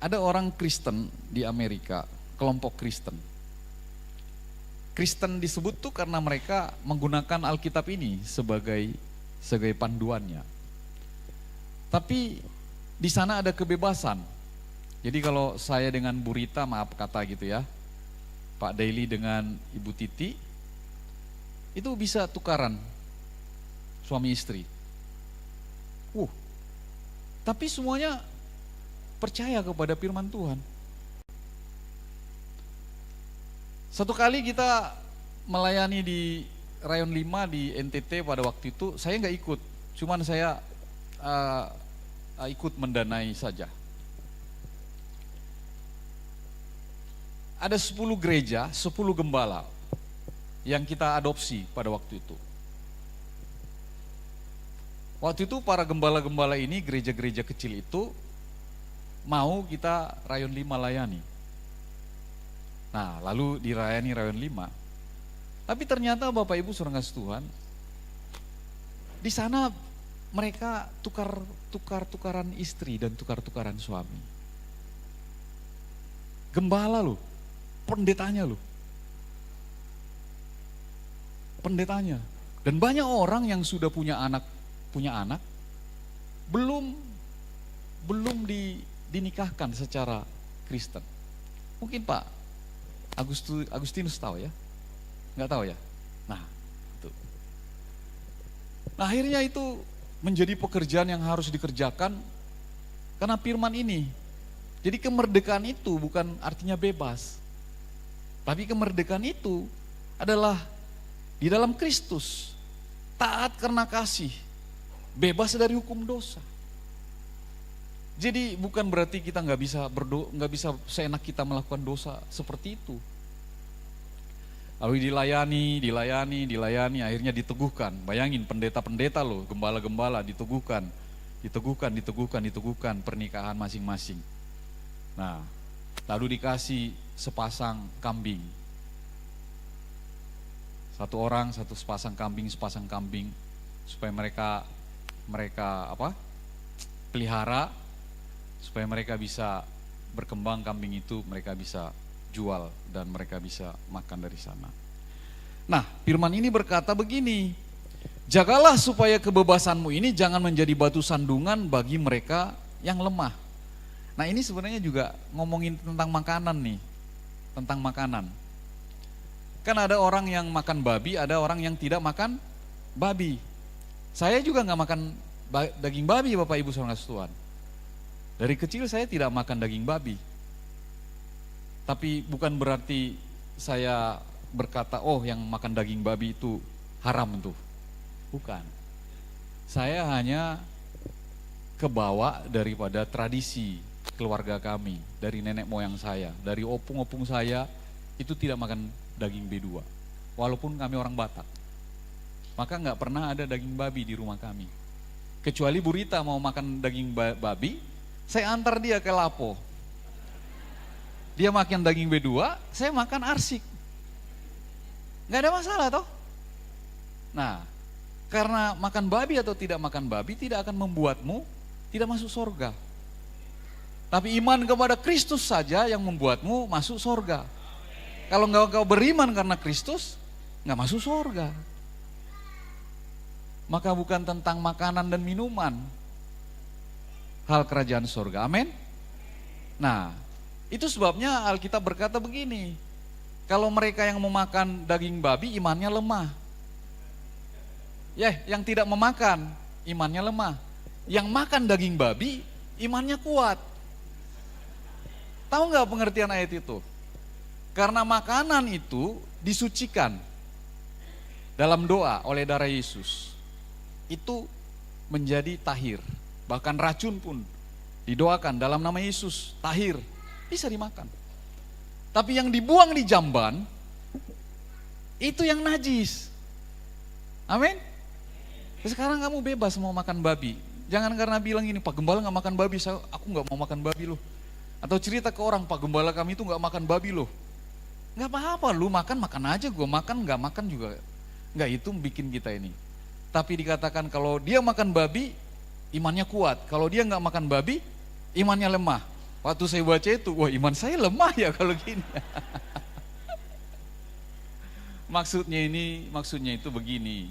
ada orang Kristen di Amerika, kelompok Kristen. Kristen disebut tuh karena mereka menggunakan Alkitab ini sebagai panduannya. Tapi di sana ada kebebasan. Jadi kalau saya dengan Bu Rita, maaf kata gitu ya, Pak Daily dengan Ibu Titi, itu bisa tukaran suami istri. Tapi semuanya percaya kepada firman Tuhan. Satu kali kita melayani di Rayon 5 di NTT pada waktu itu, saya nggak ikut, cuman saya ikut mendanai saja. Ada 10 gereja, 10 gembala yang kita adopsi pada waktu itu. Waktu itu para gembala-gembala ini, gereja-gereja kecil itu, mau kita Rayon 5 layani. Nah, lalu dirayani Rayon 5. Tapi ternyata Bapak Ibu saudara kasih Tuhan, di sana mereka tukar-tukaran istri dan tukar-tukaran suami. Gembala loh, pendetanya loh. Pendetanya. Dan banyak orang yang sudah punya anak belum dinikahkan secara Kristen. Mungkin Pak Agustinus tahu ya? Nggak tahu ya? Nah, itu. Nah, akhirnya itu menjadi pekerjaan yang harus dikerjakan karena firman ini. Jadi kemerdekaan itu bukan artinya bebas. Tapi kemerdekaan itu adalah di dalam Kristus, taat karena kasih, bebas dari hukum dosa. Jadi bukan berarti kita nggak bisa seenak kita melakukan dosa seperti itu. Lalu dilayani, akhirnya diteguhkan. Bayangin pendeta-pendeta loh, gembala-gembala diteguhkan pernikahan masing-masing. Nah, lalu dikasih sepasang kambing. Satu orang, sepasang kambing supaya mereka pelihara, supaya mereka bisa berkembang kambing itu, mereka bisa jual dan mereka bisa makan dari sana. Nah, firman ini berkata begini, jagalah supaya kebebasanmu ini jangan menjadi batu sandungan bagi mereka yang lemah. Nah, ini sebenarnya juga ngomongin tentang makanan nih, tentang makanan. Kan ada orang yang makan babi, ada orang yang tidak makan babi. Saya juga nggak makan daging babi, Bapak Ibu saudara kasih Tuhan. Dari kecil saya tidak makan daging babi. Tapi bukan berarti saya berkata, oh yang makan daging babi itu haram tuh. Bukan. Saya hanya kebawa daripada tradisi keluarga kami, dari nenek moyang saya, dari opung-opung saya, itu tidak makan daging B2, walaupun kami orang Batak. Maka nggak pernah ada daging babi di rumah kami. Kecuali Bu Rita mau makan daging babi, saya antar dia ke Lapo. Dia makan daging B2, saya makan arsik. Nggak ada masalah toh. Nah, karena makan babi atau tidak makan babi tidak akan membuatmu tidak masuk surga. Tapi iman kepada Kristus saja yang membuatmu masuk surga. Kalau engkau beriman karena Kristus, nggak masuk surga. Maka bukan tentang makanan dan minuman hal kerajaan surga, amin. Nah, itu sebabnya Alkitab berkata begini, kalau mereka yang memakan daging babi imannya lemah. Yang tidak memakan imannya lemah. Yang makan daging babi imannya kuat. Tahu nggak pengertian ayat itu? Karena makanan itu disucikan dalam doa oleh darah Yesus. Itu menjadi tahir. Bahkan racun pun didoakan dalam nama Yesus, tahir, bisa dimakan. Tapi yang dibuang di jamban, itu yang najis. Amin. Sekarang kamu bebas mau makan babi. Jangan karena bilang gini, Pak Gembala gak makan babi, aku gak mau makan babi loh. Atau cerita ke orang, Pak Gembala kami itu gak makan babi loh. Gak apa-apa, lu makan aja, gue makan gak makan juga. Gak, itu bikin kita ini. Tapi dikatakan kalau dia makan babi, imannya kuat. Kalau dia gak makan babi, imannya lemah. Waktu saya baca itu, wah iman saya lemah ya kalau gini. Maksudnya itu begini.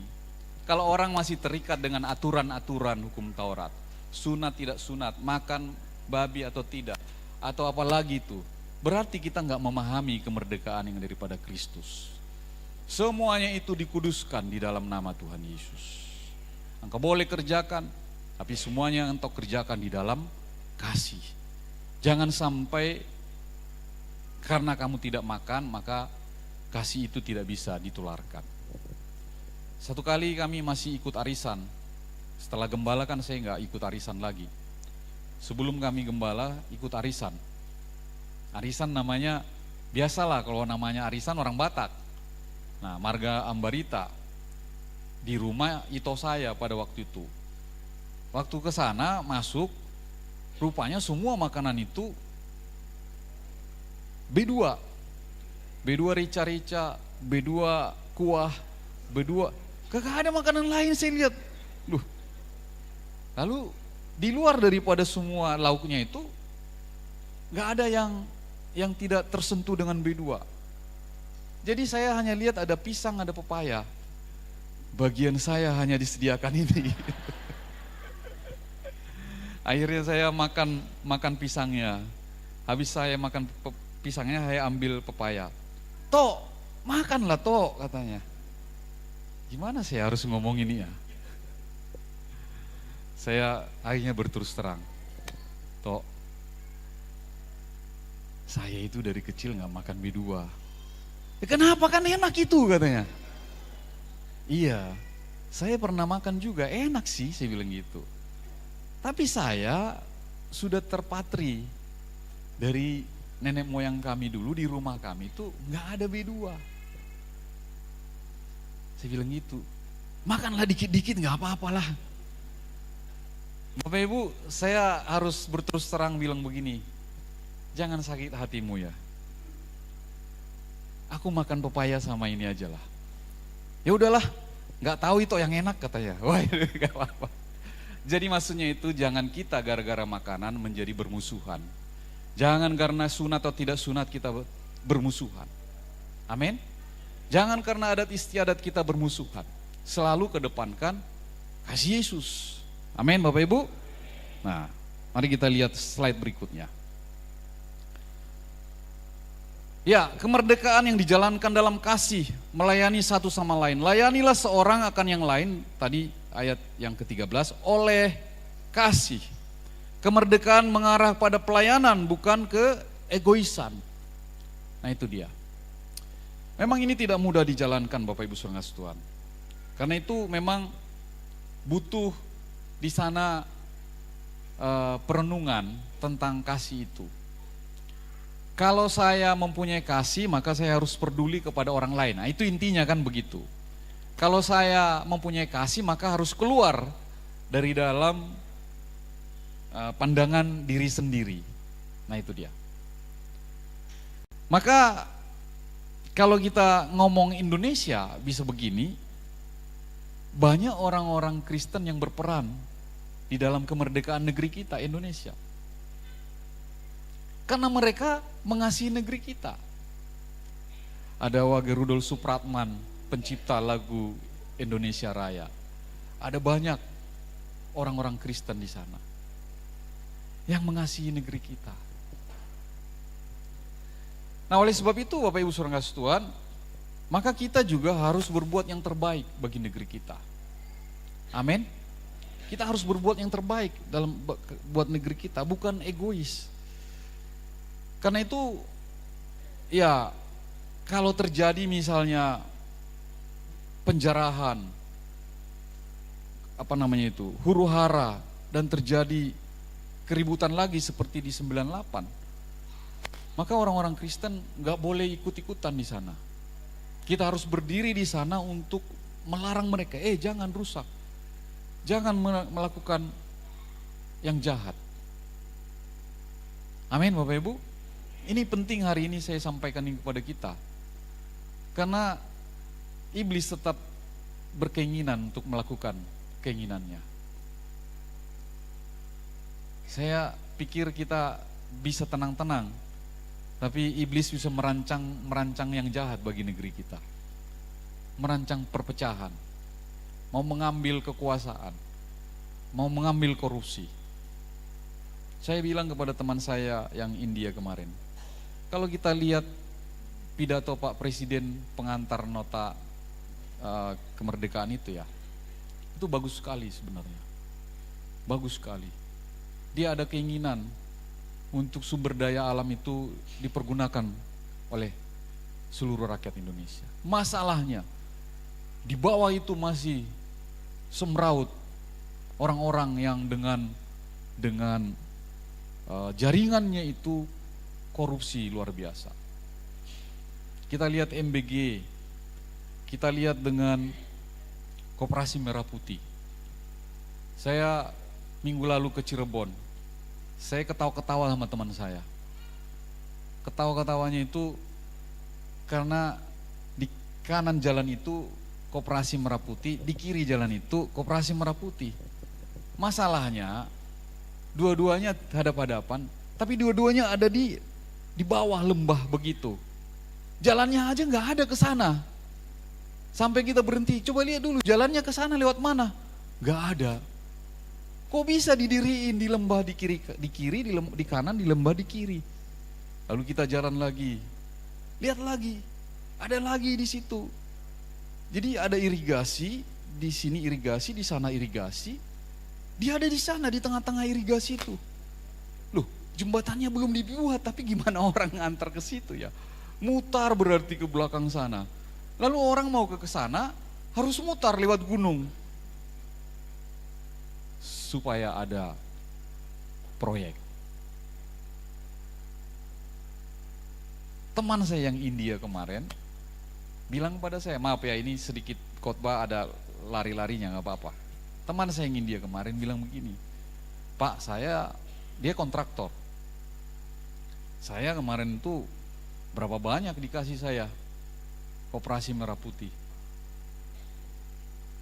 Kalau orang masih terikat dengan aturan-aturan hukum Taurat, sunat tidak sunat, makan babi atau tidak, atau apalagi itu, berarti kita nggak memahami kemerdekaan yang daripada Kristus. Semuanya itu dikuduskan di dalam nama Tuhan Yesus. Engkau boleh kerjakan, tapi semuanya engkau kerjakan di dalam kasih. Jangan sampai karena kamu tidak makan, maka kasih itu tidak bisa ditularkan. Satu kali kami masih ikut arisan. Setelah gembala kan saya nggak ikut arisan lagi. Sebelum kami gembala ikut arisan. Arisan namanya, biasalah kalau namanya arisan orang Batak. Nah, marga Ambarita. Di rumah ito saya pada waktu itu. Waktu ke sana masuk, rupanya semua makanan itu B2. B2 rica-rica, B2 kuah, B2. Kagak ada makanan lain saya lihat. Lalu di luar daripada semua lauknya itu, nggak ada yang tidak tersentuh dengan B2. Jadi saya hanya lihat ada pisang, ada pepaya. Bagian saya hanya disediakan ini. Akhirnya saya makan pisangnya. Habis saya makan pisangnya, saya ambil pepaya. Tok, makanlah Tok, katanya. Gimana saya harus ngomong ini ya? Saya akhirnya berterus terang. Tok, saya itu dari kecil gak makan B2. Kenapa, kan enak itu, katanya. Iya, saya pernah makan juga, enak sih, saya bilang gitu. Tapi saya sudah terpatri dari nenek moyang kami dulu, di rumah kami itu gak ada B2. Saya bilang gitu, makanlah dikit-dikit gak apa-apalah. Bapak Ibu, saya harus berterus terang bilang begini, jangan sakit hatimu ya. Aku makan pepaya sama ini aja lah. Ya udahlah, gak tahu itu yang enak katanya. Wah, gak apa-apa. Jadi maksudnya itu jangan kita gara-gara makanan menjadi bermusuhan. Jangan karena sunat atau tidak sunat kita bermusuhan. Amin. Jangan karena adat istiadat kita bermusuhan. Selalu kedepankan kasih Yesus. Amin Bapak Ibu. Nah, mari kita lihat slide berikutnya. Ya, kemerdekaan yang dijalankan dalam kasih, melayani satu sama lain. Layanilah seorang akan yang lain, tadi ayat yang ke-13, oleh kasih. Kemerdekaan mengarah pada pelayanan, bukan ke egoisan. Nah itu dia. Memang ini tidak mudah dijalankan Bapak Ibu Saudara Tuhan. Karena itu memang butuh di sana perenungan tentang kasih itu. Kalau saya mempunyai kasih, maka saya harus peduli kepada orang lain. Nah itu intinya kan begitu. Kalau saya mempunyai kasih, maka harus keluar dari dalam pandangan diri sendiri. Nah itu dia. Maka kalau kita ngomong Indonesia bisa begini, banyak orang-orang Kristen yang berperan di dalam kemerdekaan negeri kita, Indonesia. Karena mereka mengasihi negeri kita. Ada Wage Rudolf Supratman, pencipta lagu Indonesia Raya. Ada banyak orang-orang Kristen di sana yang mengasihi negeri kita. Nah oleh sebab itu Bapak Ibu Saudara kasih Tuhan, maka kita juga harus berbuat yang terbaik bagi negeri kita. Amin. Kita harus berbuat yang terbaik dalam buat negeri kita, bukan egois. Karena itu ya kalau terjadi misalnya penjarahan, huru-hara, dan terjadi keributan lagi seperti di 98, maka orang-orang Kristen gak boleh ikut-ikutan di sana. Kita harus berdiri di sana untuk melarang mereka, jangan rusak, jangan melakukan yang jahat. Amin Bapak Ibu. Ini penting hari ini saya sampaikan ini kepada kita. Karena iblis tetap berkeinginan untuk melakukan keinginannya. Saya pikir kita bisa tenang-tenang, tapi iblis bisa merancang yang jahat bagi negeri kita. Merancang perpecahan, mau mengambil kekuasaan, mau mengambil korupsi. Saya bilang kepada teman saya yang India kemarin, kalau kita lihat pidato Pak Presiden pengantar nota kemerdekaan itu ya, itu bagus sekali sebenarnya. Bagus sekali. Dia ada keinginan untuk sumber daya alam itu dipergunakan oleh seluruh rakyat Indonesia. Masalahnya, di bawah itu masih semraut orang-orang yang dengan jaringannya itu korupsi luar biasa. Kita lihat MBG, kita lihat dengan Koperasi Merah Putih. Saya minggu lalu ke Cirebon, saya ketawa-ketawa sama teman saya. Ketawa-ketawanya itu karena di kanan jalan itu Koperasi Merah Putih, di kiri jalan itu Koperasi Merah Putih. Masalahnya dua-duanya hadap-hadapan, tapi dua-duanya ada di bawah lembah begitu. Jalannya aja nggak ada ke sana. Sampai kita berhenti, coba lihat dulu jalannya ke sana lewat mana? Nggak ada. Kok bisa didiriin di lembah di kiri, di kanan, di lembah di kiri. Lalu kita jalan lagi, lihat lagi, ada lagi di situ. Jadi ada irigasi, di sini irigasi, di sana irigasi. Dia ada di sana, di tengah-tengah irigasi itu. Loh, jembatannya belum dibuat, tapi gimana orang ngantar ke situ ya? Mutar berarti ke belakang sana. Lalu orang mau ke sana, harus mutar lewat gunung. Supaya ada proyek. Teman saya yang India kemarin bilang pada saya, maaf ya ini sedikit khotbah ada lari-larinya gak apa-apa. Teman saya yang India kemarin bilang begini, Pak dia kontraktor. Saya kemarin itu berapa banyak dikasih saya Koperasi Merah Putih.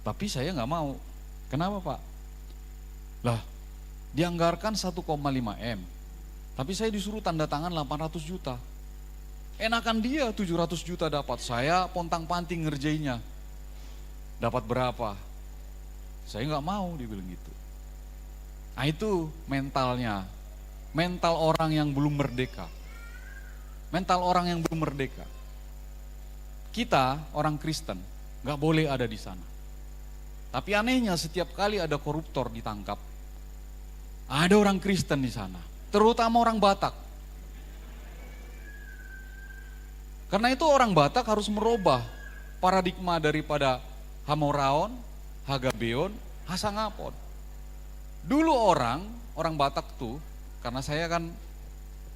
Tapi saya gak mau. Kenapa Pak? Lah, dianggarkan 1,5 M, tapi saya disuruh tanda tangan 800 juta. Enakan dia 700 juta dapat, saya pontang-panting ngerjainnya. Dapat berapa? Saya nggak mau, dia bilang gitu. Nah itu mentalnya, mental orang yang belum merdeka. Mental orang yang belum merdeka. Kita orang Kristen nggak boleh ada di sana. Tapi anehnya setiap kali ada koruptor ditangkap, ada orang Kristen di sana, terutama orang Batak. Karena itu orang Batak harus merubah paradigma daripada Hamoraon, Hagabeon, Hasangapon. Dulu orang Batak tuh, karena saya kan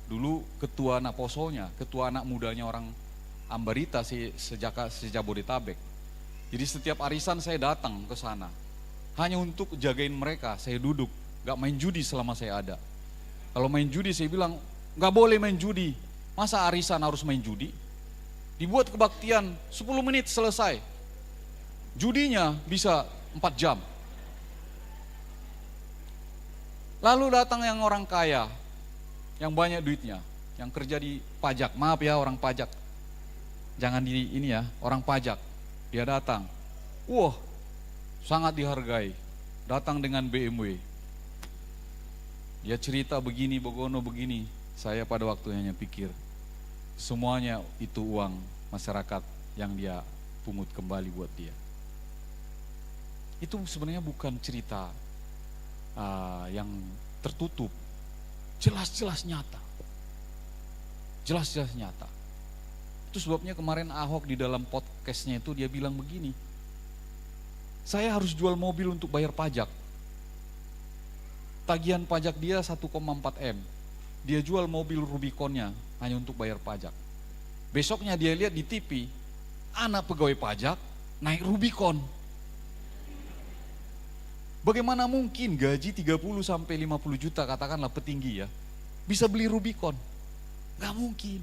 dulu ketua anak posonya, ketua anak mudanya orang Ambarita sejak Bodetabek. Jadi setiap arisan saya datang ke sana, hanya untuk jagain mereka, saya duduk. Gak main judi selama saya ada. Kalau main judi saya bilang, gak boleh main judi. Masa arisan harus main judi? Dibuat kebaktian 10 menit selesai. Judinya bisa 4 jam. Lalu datang yang orang kaya, yang banyak duitnya, yang kerja di pajak. Maaf ya orang pajak. Jangan di ini ya, orang pajak. Dia datang. Wah, sangat dihargai. Datang dengan BMW. Dia cerita begini, begono begini. Saya pada waktu hanya pikir, semuanya itu uang masyarakat yang dia pungut kembali buat dia. Itu sebenarnya bukan cerita yang tertutup. Jelas-jelas nyata. Jelas-jelas nyata. Itu sebabnya kemarin Ahok di dalam podcastnya itu dia bilang begini, saya harus jual mobil untuk bayar pajak. Tagihan pajak dia 1,4 M. Dia jual mobil Rubiconnya hanya untuk bayar pajak. Besoknya dia lihat di TV, anak pegawai pajak naik Rubicon. Bagaimana mungkin gaji 30 sampai 50 juta katakanlah petinggi ya, bisa beli Rubicon? Gak mungkin.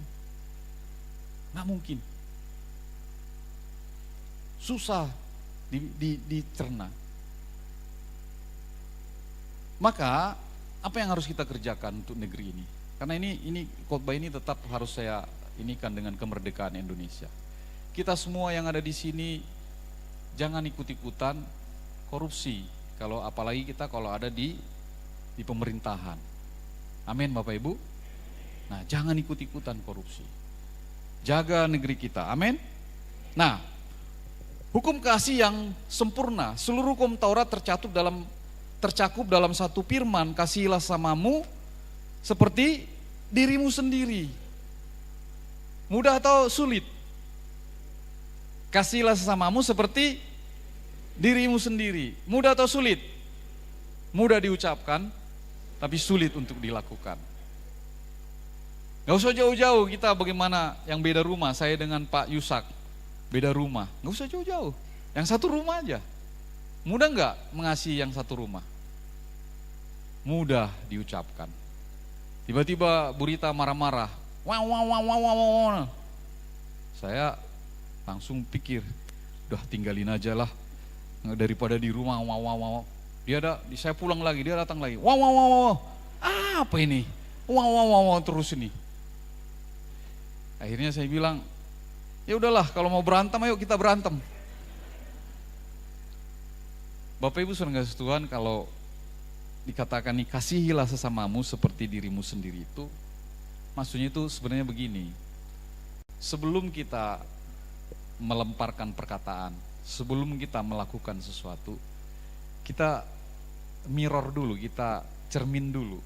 Gak mungkin. Susah dicerna. Maka apa yang harus kita kerjakan untuk negeri ini? Karena ini khotbah ini tetap harus saya inikan dengan kemerdekaan Indonesia. Kita semua yang ada di sini jangan ikut-ikutan korupsi. Kalau apalagi kita kalau ada di pemerintahan. Amin Bapak Ibu. Nah, jangan ikut-ikutan korupsi. Jaga negeri kita. Amin. Nah, hukum kasih yang sempurna, seluruh hukum Taurat tercakup dalam satu firman, kasihilah samamu seperti dirimu sendiri. Mudah atau sulit? Kasihilah sesamamu seperti dirimu sendiri. Mudah atau sulit? Mudah diucapkan, tapi sulit untuk dilakukan. Gak usah jauh-jauh kita bagaimana yang beda rumah, saya dengan Pak Yusak, beda rumah. Gak usah jauh-jauh, yang satu rumah aja. Mudah gak mengasihi yang satu rumah? Mudah diucapkan. Tiba-tiba Bu Rita marah-marah, wow. Saya langsung pikir, udah tinggalin aja lah, daripada di rumah wow. Saya pulang lagi, dia datang lagi, wow. Apa ini? Wow terus ini. Akhirnya saya bilang, ya udahlah, kalau mau berantem ayo kita berantem. Bapak Ibu saudara Tuhan, kalau dikatakan nih kasihilah sesamamu seperti dirimu sendiri itu, maksudnya itu sebenarnya begini. Sebelum kita melemparkan perkataan, sebelum kita melakukan sesuatu, kita mirror dulu, kita cermin dulu.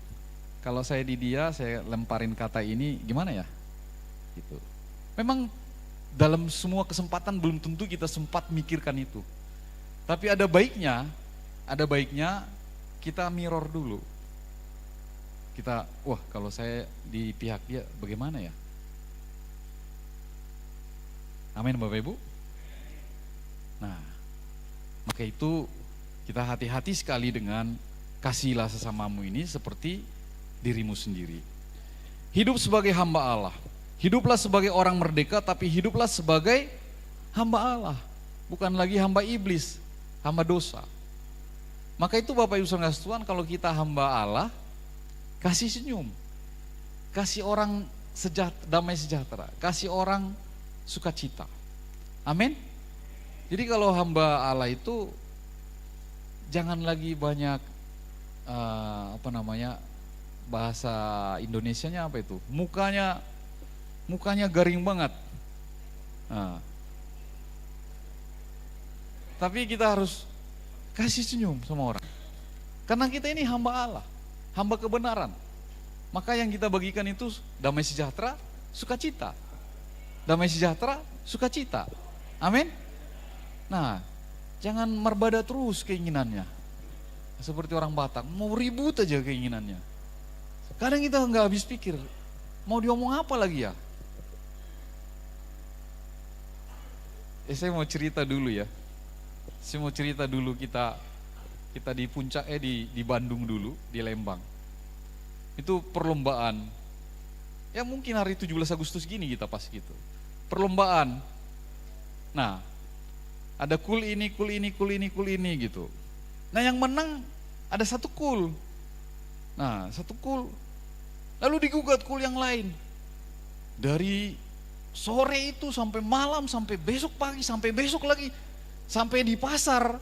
Kalau saya di dia, saya lemparin kata ini, gimana ya? Gitu. Memang dalam semua kesempatan belum tentu kita sempat mikirkan itu. Tapi ada baiknya kita mirror dulu. Kita, wah kalau saya di pihak dia bagaimana ya? Amin Bapak Ibu. Nah, maka itu kita hati-hati sekali dengan kasihilah sesamamu ini seperti dirimu sendiri. Hidup sebagai hamba Allah. Hiduplah sebagai orang merdeka, tapi hiduplah sebagai hamba Allah. Bukan lagi hamba iblis, hamba dosa. Maka itu Bapak Ibu saudara Tuhan, kalau kita hamba Allah, kasih senyum. Kasih orang damai sejahtera. Kasih orang sukacita. Amin. Jadi kalau hamba Allah itu jangan lagi banyak bahasa Indonesianya apa itu? Mukanya garing banget. Nah. Tapi kita harus kasih senyum sama orang. Karena kita ini hamba Allah, hamba kebenaran. Maka yang kita bagikan itu damai sejahtera, sukacita. Damai sejahtera, sukacita. Amin. Nah, jangan merbada terus keinginannya. Seperti orang Batak, mau ribut aja keinginannya. Kadang kita nggak habis pikir, mau diomong apa lagi ya? Saya mau cerita dulu ya. Saya mau cerita dulu kita di puncak di Bandung dulu, di Lembang. Itu perlombaan. Ya mungkin hari 17 Agustus gini kita pas gitu. Perlombaan. Nah, ada kul ini gitu. Nah, yang menang ada satu kul. Nah, satu kul. Lalu digugat kul yang lain. Dari sore itu sampai malam, sampai besok pagi, sampai besok lagi, sampai di pasar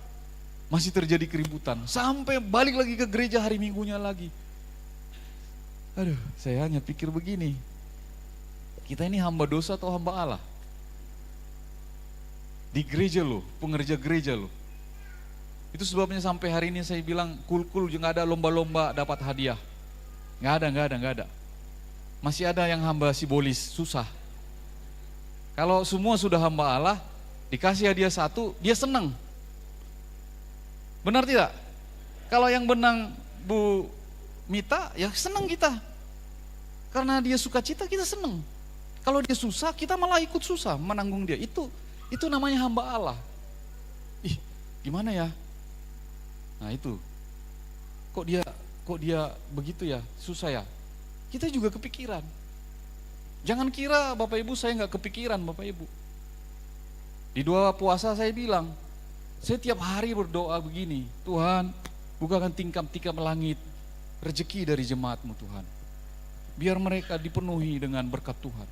masih terjadi keributan, sampai balik lagi ke gereja hari Minggunya lagi. Aduh, saya hanya pikir begini, kita ini hamba dosa atau hamba Allah? Di gereja loh, pengerja gereja loh. Itu sebabnya sampai hari ini saya bilang kul-kul juga ada lomba-lomba dapat hadiah. Nggak ada. Masih ada yang hamba simbolis, susah. Kalau semua sudah hamba Allah, dikasih hadiah satu, dia senang. Benar tidak? Kalau yang benang Bu Mita, ya senang kita. Karena dia suka cita, kita senang. Kalau dia susah, kita malah ikut susah menanggung dia. Itu namanya hamba Allah. Ih, gimana ya? Nah itu. Kok dia begitu ya? Susah ya? Kita juga kepikiran. Jangan kira Bapak Ibu saya nggak kepikiran Bapak Ibu. Di doa puasa saya bilang, saya tiap hari berdoa begini, Tuhan bukakan tingkap-tingkap langit, rezeki dari jemaat-Mu Tuhan. biar mereka dipenuhi dengan berkat Tuhan.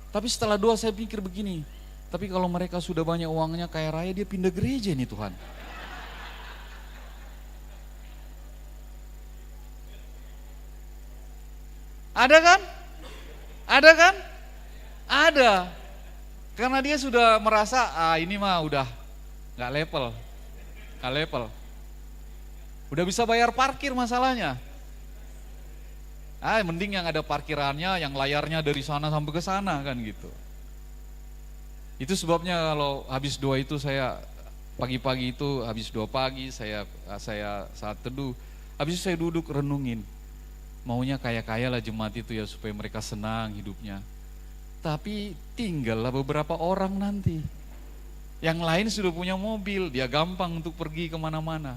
Tapi setelah doa saya pikir begini, tapi kalau mereka sudah banyak uangnya, kaya raya, dia pindah gereja nih Tuhan. Ada kan? Ada kan? Ada. Karena dia sudah merasa, ini mah udah gak level. Gak level. Udah bisa bayar parkir masalahnya. Mending yang ada parkirannya, yang layarnya dari sana sampai ke sana kan gitu. Itu sebabnya kalau habis doa itu saya pagi-pagi itu habis doa pagi saya saat teduh, habis itu saya duduk renungin. Maunya kaya-kaya lah jemaat itu ya supaya mereka senang hidupnya. Tapi tinggallah beberapa orang nanti. Yang lain sudah punya mobil, dia gampang untuk pergi kemana-mana.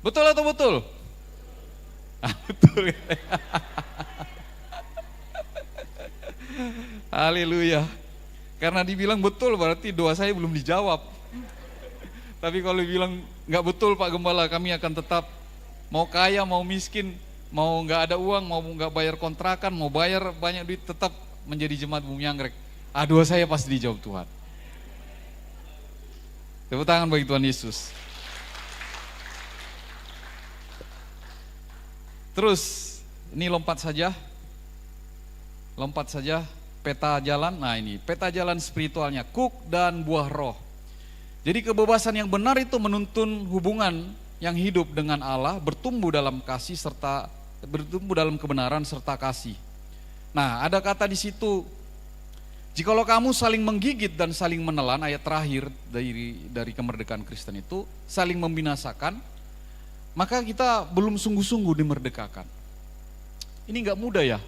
Betul atau betul? Betul. Haleluya. Karena dibilang betul berarti doa saya belum dijawab. Tapi kalau dibilang nggak betul Pak Gembala, kami akan tetap mau kaya mau miskin, mau nggak ada uang, mau nggak bayar kontrakan, mau bayar banyak duit, tetap menjadi jemaat Bumi Anggrek. Doa saya pasti dijawab Tuhan. Tepuk tangan bagi Tuhan Yesus. Terus, ini lompat saja peta jalan. Nah ini, peta jalan spiritualnya, kuk dan buah roh. Jadi kebebasan yang benar itu menuntun hubungan yang hidup dengan Allah, bertumbuh dalam kasih serta bertumbuh dalam kebenaran serta kasih. Nah, ada kata di situ, jikalau kamu saling menggigit dan saling menelan, ayat terakhir dari kemerdekaan Kristen itu, saling membinasakan, maka kita belum sungguh-sungguh dimerdekakan. Ini enggak mudah ya.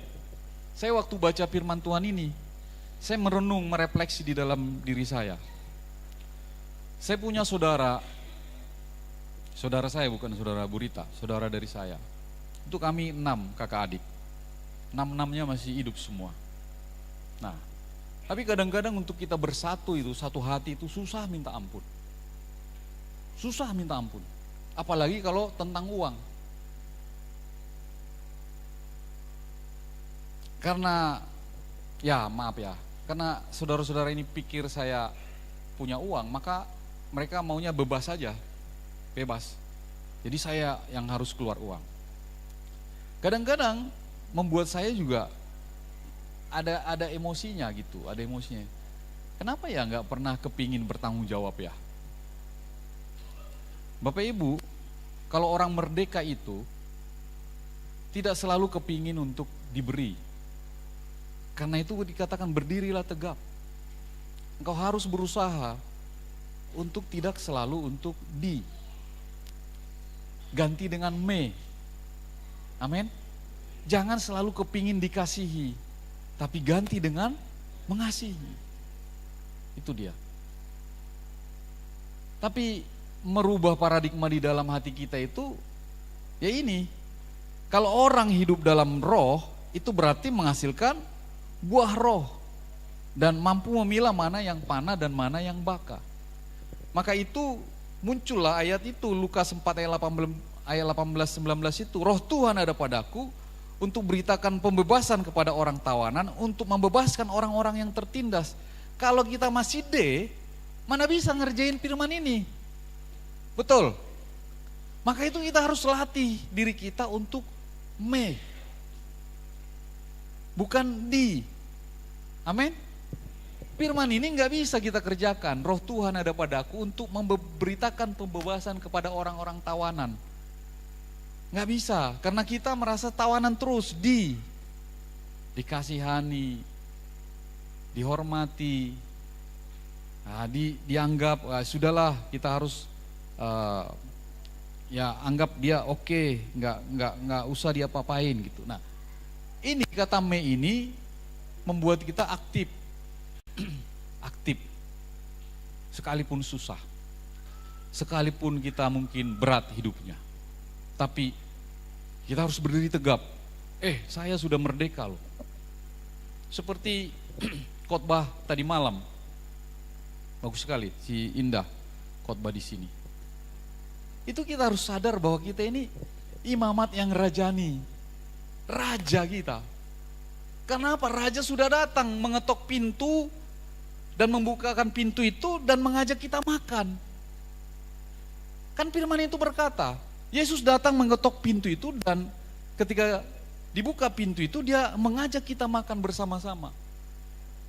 Saya waktu baca firman Tuhan ini, saya merenung, merefleksi di dalam diri saya. Saya punya saudara saya bukan saudara Burita, saudara dari saya. Itu kami 6 kakak adik. 6-6-nya masih hidup semua. Nah, tapi kadang-kadang untuk kita bersatu itu, satu hati itu susah minta ampun. Susah minta ampun. Apalagi kalau tentang uang. Karena, karena saudara-saudara ini pikir saya punya uang, maka mereka maunya bebas saja, bebas. Jadi saya yang harus keluar uang. Kadang-kadang membuat saya juga ada emosinya gitu, ada emosinya. Kenapa ya nggak pernah kepingin bertanggung jawab ya? Bapak Ibu, kalau orang merdeka itu tidak selalu kepingin untuk diberi. Karena itu dikatakan berdirilah tegap. Engkau harus berusaha untuk tidak selalu untuk ganti dengan me. Amin. Jangan selalu kepingin dikasihi, tapi ganti dengan mengasihi. Itu dia. Tapi merubah paradigma di dalam hati kita itu, ya ini, kalau orang hidup dalam roh, itu berarti menghasilkan buah roh, dan mampu memilah mana yang panah dan mana yang baka. Maka itu muncullah ayat itu, Lukas 4 ayat 18-19 itu, roh Tuhan ada padaku, untuk beritakan pembebasan kepada orang tawanan, untuk membebaskan orang-orang yang tertindas. Kalau kita masih mana bisa ngerjain firman ini? Betul? Maka itu kita harus latih diri kita untuk bukan Amin? Firman ini nggak bisa kita kerjakan. Roh Tuhan ada padaku untuk memberitakan pembebasan kepada orang-orang tawanan. Nggak bisa, karena kita merasa tawanan terus, dikasihani, dihormati, dianggap, sudahlah kita harus anggap dia oke, nggak usah diapa-apain gitu. Nah, ini kata ini membuat kita aktif, sekalipun susah, sekalipun kita mungkin berat hidupnya. Tapi kita harus berdiri tegap. Saya sudah merdeka loh. Seperti khotbah tadi malam. Bagus sekali si Indah khotbah di sini. Itu kita harus sadar bahwa kita ini imamat yang rajani. Raja kita. Kenapa? Raja sudah datang mengetok pintu dan membukakan pintu itu dan mengajak kita makan. Kan firman itu berkata, Yesus datang mengetok pintu itu dan ketika dibuka pintu itu dia mengajak kita makan bersama-sama.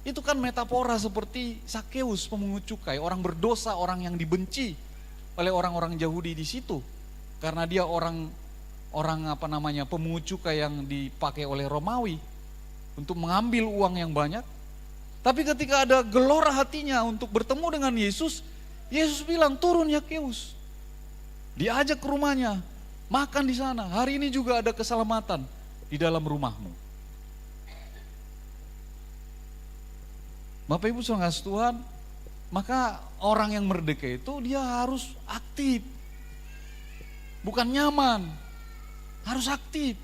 Itu kan metafora seperti Sakeus pemungut cukai, orang berdosa, orang yang dibenci oleh orang-orang Yahudi di situ. Karena dia orang pemungut cukai yang dipakai oleh Romawi untuk mengambil uang yang banyak. Tapi ketika ada gelora hatinya untuk bertemu dengan Yesus, Yesus bilang, turun ya Sakeus. Diajak ke rumahnya, makan di sana. Hari ini juga ada keselamatan di dalam rumahmu. Bapak Ibu saudara kasih Tuhan, maka orang yang merdeka itu dia harus aktif. Bukan nyaman, harus aktif.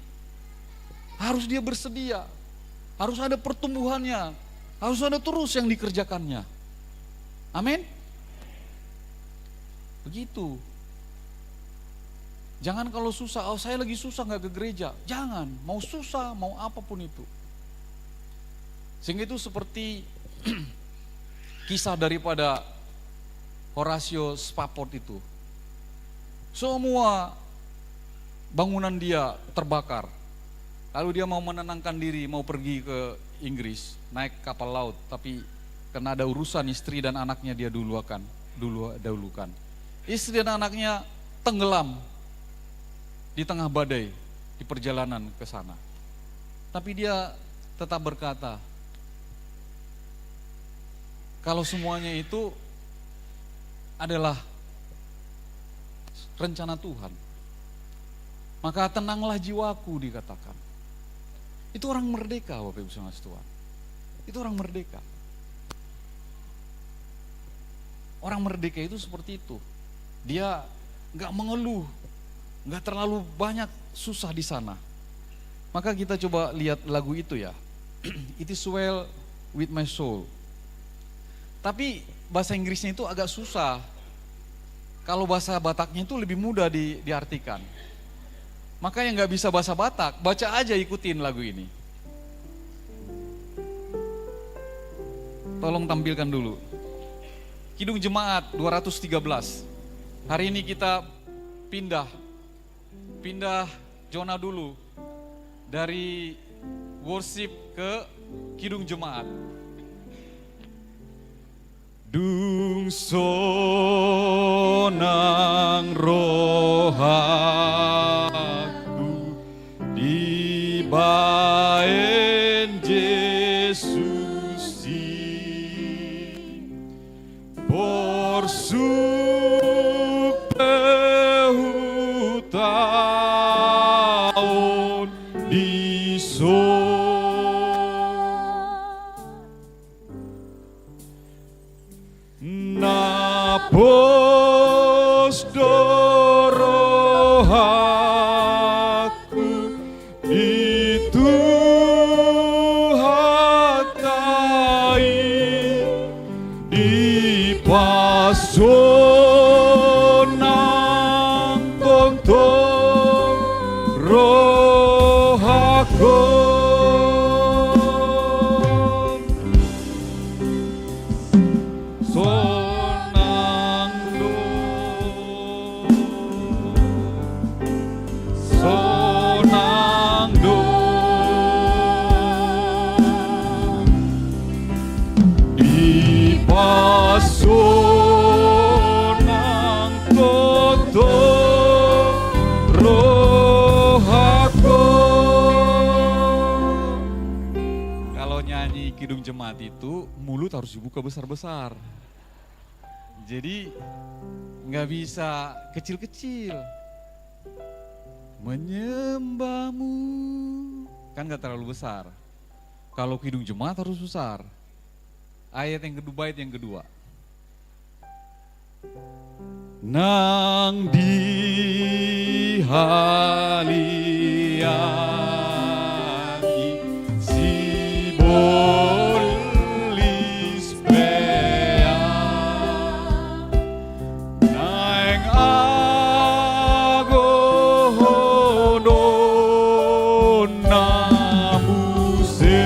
Harus dia bersedia. Harus ada pertumbuhannya. Harus ada terus yang dikerjakannya. Amin. Begitu. Jangan kalau susah, oh saya lagi susah gak ke gereja. Jangan, mau susah, mau apapun itu. Sehingga itu seperti kisah daripada Horatio Spafford itu. Semua bangunan dia terbakar. Lalu dia mau menenangkan diri, mau pergi ke Inggris, naik kapal laut. Tapi karena ada urusan istri dan anaknya dia dahulukan. Istri dan anaknya tenggelam di tengah badai di perjalanan ke sana. Tapi dia tetap berkata, kalau semuanya itu adalah rencana Tuhan, maka tenanglah jiwaku, dikatakan. Itu orang merdeka, Bapak Ibu saudara Tuhan. Itu orang merdeka. Orang merdeka itu seperti itu. Dia gak mengeluh, gak terlalu banyak susah di sana. Maka kita coba lihat lagu itu ya. It is well with my soul. Tapi bahasa Inggrisnya itu agak susah. Kalau bahasa Bataknya itu lebih mudah diartikan. Maka yang gak bisa bahasa Batak, baca aja, ikutin lagu ini. Tolong tampilkan dulu. Kidung Jemaat 213. Hari ini kita pindah zona dulu. Dari worship ke Kidung Jemaat. Dung sonang rohaku di baen Yesus borsuk tahun di napos dorohaku itu hatai di pasonang tontong rohaku. Kidung Jemaat itu mulut harus dibuka besar-besar. Jadi nggak bisa kecil-kecil. Menyembahmu kan nggak terlalu besar. Kalau Kidung Jemaat harus besar. Ayat yang kedua, bait yang kedua. Nang di haliaki si bolis bea naeng agohono namuse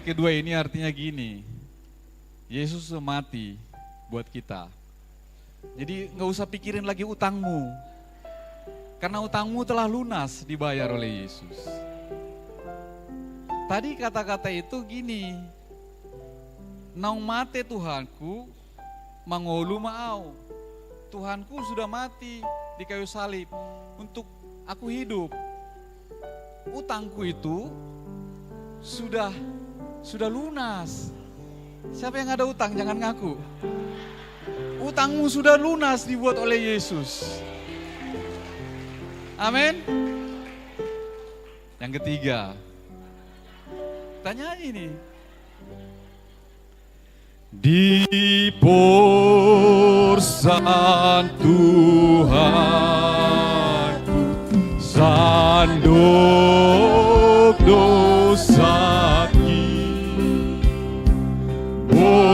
kedua ini artinya gini, Yesus mati buat kita. Jadi nggak usah pikirin lagi utangmu, karena utangmu telah lunas dibayar oleh Yesus. Tadi kata-kata itu gini, naung mate Tuhanku, mangolu mau. Tuhanku sudah mati di kayu salib untuk aku hidup. Utangku itu sudah lunas. Siapa yang ada utang jangan ngaku. Utangmu sudah lunas dibuat oleh Yesus. Amin. Yang ketiga, tanya ini. Di porsan Tuhanku sanduk dosa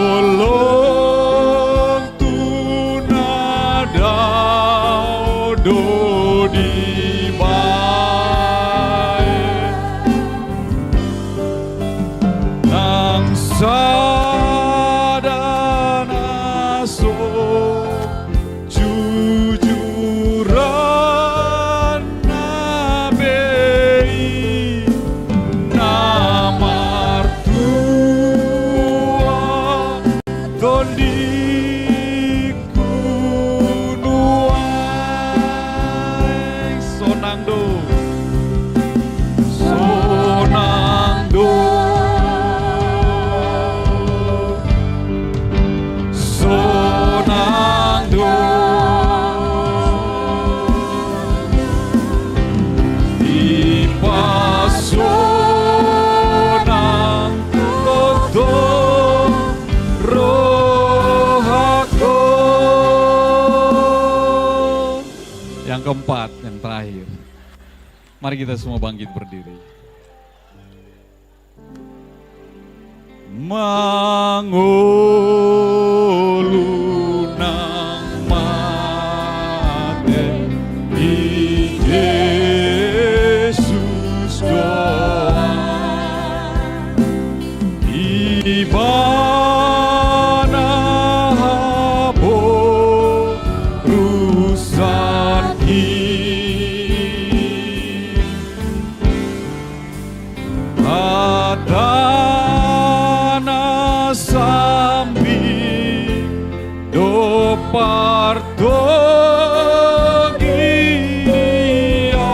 bolong tunadau do di bae nang sadan aso jujuran nabei namar tua tondiku nuai sonangdo yang keempat, yang terakhir. Mari kita semua bangkit berdiri. Mangulu nang mate di Yesus doa ibana habo rusan Adana sambi do parto giria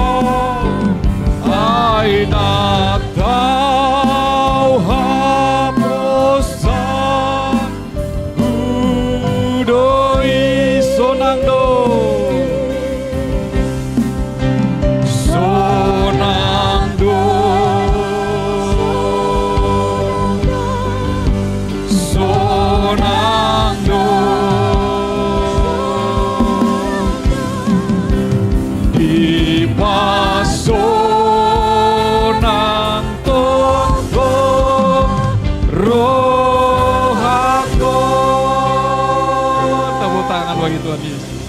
aina tau haposan gudoi sonando Tuhan Yesus.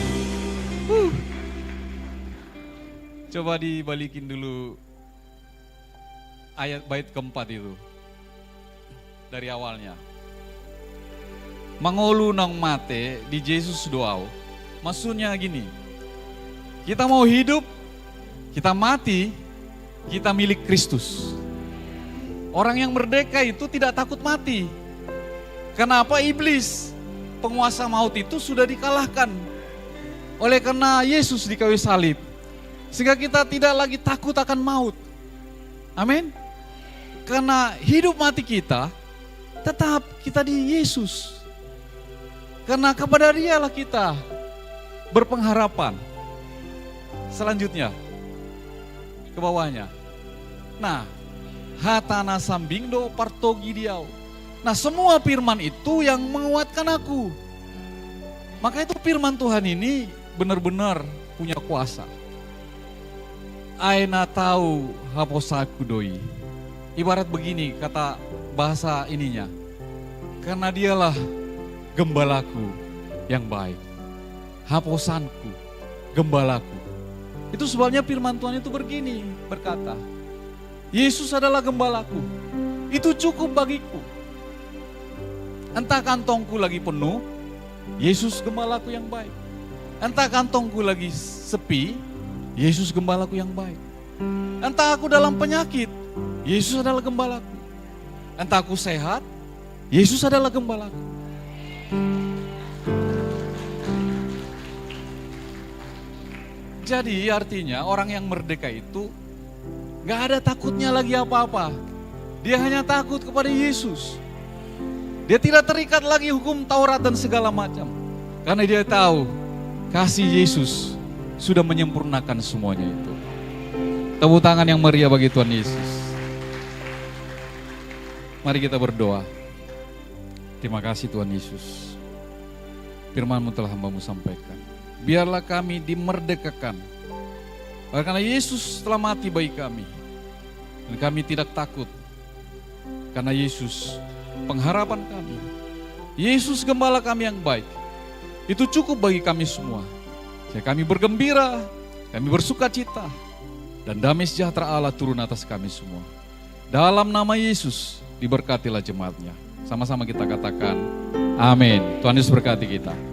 Coba dibalikin dulu ayat bait keempat itu dari awalnya. Mangolu nang mate di Yesus doau. Maksudnya gini, kita mau hidup, kita mati, kita milik Kristus. Orang yang merdeka itu tidak takut mati. Kenapa? Iblis, penguasa maut itu sudah dikalahkan oleh karena Yesus di kayu salib. Sehingga kita tidak lagi takut akan maut. Amin. Karena hidup mati kita tetap kita di Yesus. Karena kepada Dialah kita berpengharapan. Selanjutnya ke bawahnya. Nah, hatana sambindo partogi diau. Nah, semua firman itu yang menguatkan aku. Maka itu firman Tuhan ini benar-benar punya kuasa. Aina tahu haposaku doi. Ibarat begini kata bahasa ininya. Karena Dialah gembalaku yang baik. Haposanku, gembalaku. Itu sebabnya firman Tuhan itu begini berkata. Yesus adalah gembalaku. Itu cukup bagiku. Entah kantongku lagi penuh, Yesus gembalaku yang baik. Entah kantongku lagi sepi, Yesus gembalaku yang baik. Entah aku dalam penyakit, Yesus adalah gembalaku. Entah aku sehat, Yesus adalah gembalaku. Jadi artinya orang yang merdeka itu gak ada takutnya lagi apa-apa. Dia hanya takut kepada Yesus. Dia tidak terikat lagi hukum Taurat dan segala macam. Karena dia tahu kasih Yesus sudah menyempurnakan semuanya itu. Tepuk tangan yang meriah bagi Tuhan Yesus. Mari kita berdoa. Terima kasih Tuhan Yesus. Firman-Mu telah hamba-Mu sampaikan. Biarlah kami dimerdekakan. Karena Yesus telah mati bagi kami. Dan kami tidak takut. Karena Yesus pengharapan kami. Yesus gembala kami yang baik. Itu cukup bagi kami semua. Jadi kami bergembira, kami bersuka cita. Dan damai sejahtera Allah turun atas kami semua. Dalam nama Yesus diberkatilah jemaatnya. Sama-sama kita katakan amin. Tuhan Yesus berkati kita.